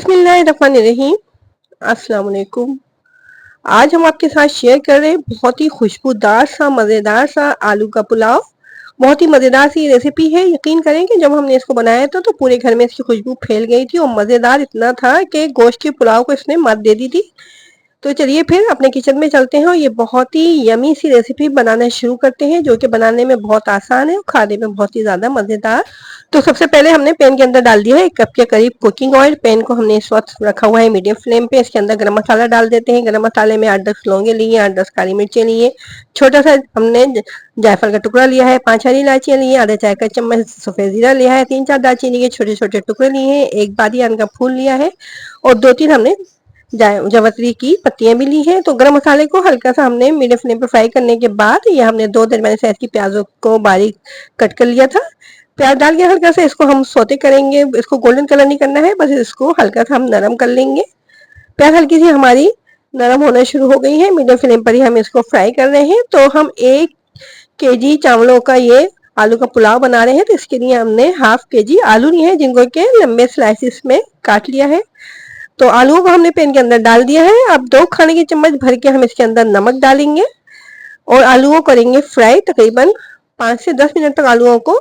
बिस्मिल्लाहिर्रहमानिर्रहीम। अस्सलाम वालेकुम। आज हम आपके साथ शेयर कर रहे हैं बहुत ही खुशबूदार सा मज़ेदार सा आलू का पुलाव। बहुत ही मज़ेदार सी रेसिपी है। यकीन करें कि जब हमने इसको बनाया था तो पूरे घर में इसकी खुशबू फैल गई थी और मज़ेदार इतना था कि गोश्त के पुलाव को इसने मात दे दी थी। तो चलिए फिर अपने किचन में चलते हैं और ये बहुत ही यमी सी रेसिपी बनाना शुरू करते हैं, जो कि बनाने में बहुत आसान है और खाने में बहुत ही ज़्यादा मज़ेदार। तो सबसे पहले हमने पैन के अंदर डाल दिया है 1 कप के करीब कुकिंग ऑयल। पैन को हमने इस वक्त रखा हुआ है मीडियम फ्लेम पे। इसके अंदर गरम मसाला डाल देते हैं। गरम मसाले में 8-10 लौंगे लिए, 8-10 काली मिर्चें लिए, छोटा सा हमने जायफल का टुकड़ा लिया है, 5 हरी इलायचियां ली हैं, आधा चाय का चम्मच सफेद जीरा लिया है, 3-4 दालचीनी के छोटे छोटे टुकड़े लिए हैं, 1 बादियान का फूल लिया है और 2-3 हमने जावित्री की पत्तियां भी ली हैं। तो गरम मसाले को हल्का सा हमने मीडियम फ्लेम पे फ्राई करने के बाद ये हमने 2 दरमियाने साइज की प्याजों को बारीक कट कर लिया था। प्याज डाल के हल्का सा इसको हम सौते करेंगे। इसको गोल्डन कलर नहीं करना है, बस इसको हल्का सा हम नरम कर लेंगे। प्याज हल्की सी हमारी नरम होना शुरू हो गई है। मीडियम फ्लेम पर ही हम इसको फ्राई कर रहे हैं। तो हम 1 केजी चावलों का ये आलू का पुलाव बना रहे हैं, तो इसके लिए हमने हाफ केजी आलू लिए हैं, जिनको के लंबे स्लाइसिस में काट लिया है। तो आलूओं को हमने पैन के अंदर डाल दिया है। अब 2 खाने के चम्मच भर के हम इसके अंदर नमक डालेंगे और आलूओं को करेंगे फ्राई। तकरीबन 5 से 10 मिनट तक आलूओं को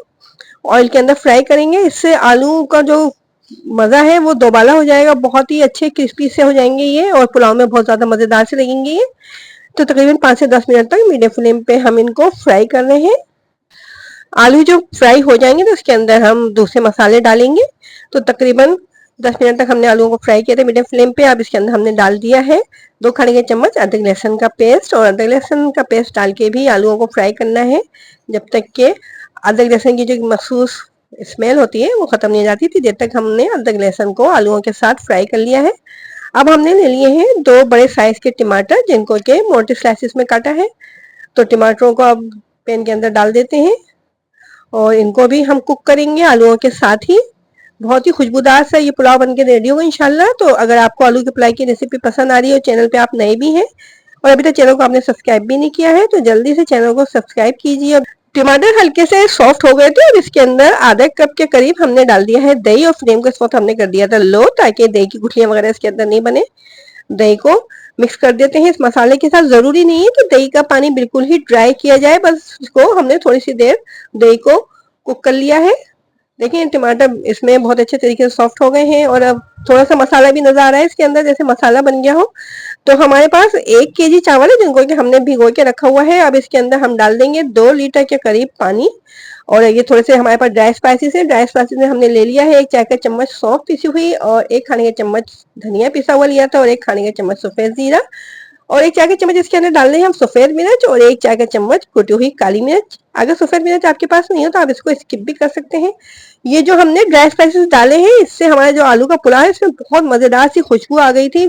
ऑयल के अंदर फ्राई करेंगे। इससे आलू का जो मज़ा है वो दोबाला हो जाएगा, बहुत ही अच्छे क्रिस्पी से हो जाएंगे ये और पुलाव में बहुत ज़्यादा मज़ेदार से लगेंगे ये। तो तकरीबन 5 से 10 मिनट तक मीडियम फ्लेम पे हम इनको फ्राई कर रहे हैं। आलू जो फ्राई हो जाएंगे तो इसके अंदर हम दूसरे मसाले डालेंगे। तो तकरीबन 10 मिनट तक हमने आलूओं को फ्राई किया था मीडियम फ्लेम पे। अब इसके अंदर हमने डाल दिया है 2 खाने के चम्मच अदरक लहसुन का पेस्ट, और अदरक लहसुन का पेस्ट डाल के भी आलूओं को फ्राई करना है जब तक के अदरक लहसुन की जो मखसूस स्मेल होती है वो खत्म नहीं हो जाती थी, देर तक हमने अदरक लहसुन को आलूओं के साथ फ्राई कर लिया है। अब हमने ले लिए हैं 2 बड़े साइज के टमाटर, जिनको के मोटे स्लाइसिस में काटा है। तो टमाटरों को अब पैन के अंदर डाल देते हैं और इनको भी हम कुक करेंगे आलूओं के साथ ही। बहुत ही खुशबूदार सा ये पुलाव बनके रेडी होगा इंशाल्लाह। तो अगर आपको आलू के पुलाव की रेसिपी पसंद आ रही है और चैनल पे आप नए भी हैं और अभी तक चैनल को आपने सब्सक्राइब भी नहीं किया है, तो जल्दी से चैनल को सब्सक्राइब कीजिए। टमाटर हल्के से सॉफ्ट हो गए थे और इसके अंदर आधा कप के करीब हमने डाल दिया है दही और फ्लेम को इस वक्त हमने कर दिया था लो, ताकि दही की गुठलियां वगैरह इसके अंदर नहीं बने। दही को मिक्स कर देते हैं इस मसाले के साथ। जरूरी नहीं है कि दही का पानी बिल्कुल ही ड्राई किया जाए, बस इसको हमने थोड़ी सी देर दही को कुक कर लिया है। देखिए टमाटर इसमें बहुत अच्छे तरीके से सॉफ्ट हो गए हैं और अब थोड़ा सा मसाला भी नजर आ रहा है इसके अंदर, जैसे मसाला बन गया हो। तो हमारे पास 1 केजी चावल है, जिनको कि हमने भिगो के रखा हुआ है। अब इसके अंदर हम डाल देंगे 2 लीटर के करीब पानी। और ये थोड़े से हमारे पास ड्राई स्पाइसेस है। ड्राई स्पाइसेस में हमने ले लिया है 1 चाय का चम्मच सौंफ पिसी हुई, और 1 खाने का चम्मच धनिया पिसा हुआ लिया था, और 1 खाने का चम्मच सफेद जीरा, और 1 चाय का चम्मच इसके अंदर डालने हैं हम सफेद मिर्च, और 1 चाय का चम्मच कुटी हुई काली मिर्च। अगर सफेद मिर्च आपके पास नहीं हो तो आप इसको स्किप भी कर सकते हैं। ये जो हमने ड्राई स्पाइसेस डाले हैं, इससे हमारा जो आलू का पुलाव है इसमें बहुत मजेदार सी खुशबू आ गई थी।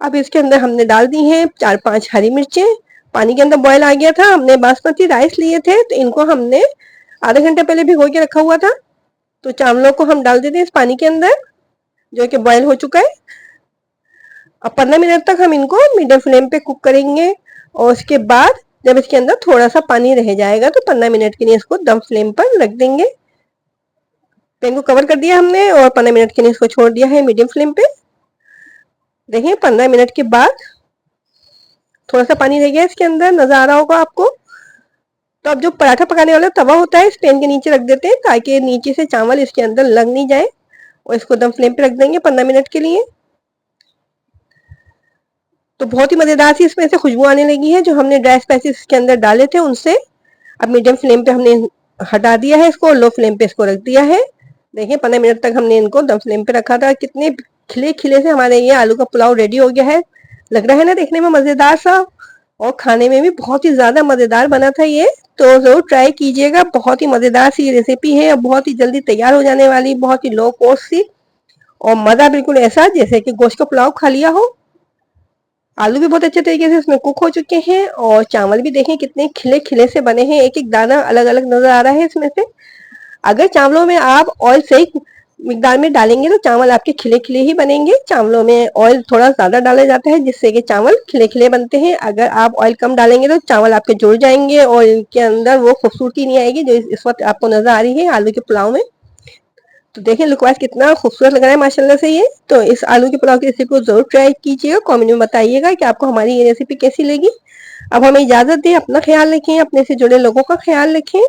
अब इसके अंदर हमने डाल दी हैं 4-5 हरी मिर्चें। पानी के अंदर बॉयल आ गया था। हमने बासमती राइस लिए थे, तो इनको हमने आधे घंटे पहले भिगो के रखा हुआ था। तो चावलों को हम डाल देते हैं इस पानी के अंदर, जो कि बॉयल हो चुका है। अब 15 मिनट तक हम इनको मीडियम फ्लेम पे कुक करेंगे, और उसके बाद जब इसके अंदर थोड़ा सा पानी रह जाएगा तो 15 मिनट के लिए इसको दम फ्लेम पर रख देंगे। पैन को कवर कर दिया हमने और 15 मिनट के लिए इसको छोड़ दिया है मीडियम फ्लेम पे। देखिए 15 मिनट के बाद थोड़ा सा पानी रह गया इसके अंदर, नजर आ रहा होगा आपको। तो अब जो पराठा पकाने वाला तवा होता है इस पैन के नीचे रख देते हैं, ताकि नीचे से चावल इसके अंदर लग नहीं जाए, और इसको दम फ्लेम पे रख देंगे 15 मिनट के लिए। तो बहुत ही मजेदार सी इसमें से खुशबू आने लगी है, जो हमने ड्राई स्पाइसेस के अंदर डाले थे उनसे। अब मीडियम फ्लेम पे हमने हटा दिया है इसको, लो फ्लेम पे इसको रख दिया है। देखिए 15 मिनट तक हमने इनको दम फ्लेम पे रखा था। कितने खिले खिले से हमारे ये आलू का पुलाव रेडी हो गया है। लग रहा है ना देखने में मजेदार सा, और खाने में भी बहुत ही ज्यादा मजेदार बना था ये। तो जरूर ट्राई कीजिएगा। बहुत ही मजेदार सी रेसिपी है और बहुत ही जल्दी तैयार हो जाने वाली, बहुत ही लो कॉस्ट सी, और मजा बिल्कुल ऐसा जैसे कि गोश्त का पुलाव खा लिया हो। आलू भी बहुत अच्छे तरीके से इसमें कुक हो चुके हैं, और चावल भी देखें कितने खिले खिले से बने हैं। एक एक दाना अलग अलग नजर आ रहा है इसमें से। अगर चावलों में आप ऑयल सही मिकदार में डालेंगे तो चावल आपके खिले खिले ही बनेंगे। चावलों में ऑयल थोड़ा ज्यादा डाला जाता है, जिससे कि चावल खिले खिले बनते हैं। अगर आप ऑयल कम डालेंगे तो चावल आपके जुड़ जाएंगे और इनके अंदर वो खूबसूरती नहीं आएगी जो इस वक्त आपको नजर आ रही है आलू के पुलाव में। तो देखिए लुक वाइज कितना खूबसूरत लग रहा है माशाल्लाह से ये। तो इस आलू के पुलाव की रेसिपी को ज़रूर ट्राई कीजिएगा, कमेंट में बताइएगा कि आपको हमारी ये रेसिपी कैसी लगी। अब हमें इजाज़त दें, अपना ख्याल रखें, अपने से जुड़े लोगों का ख्याल रखें।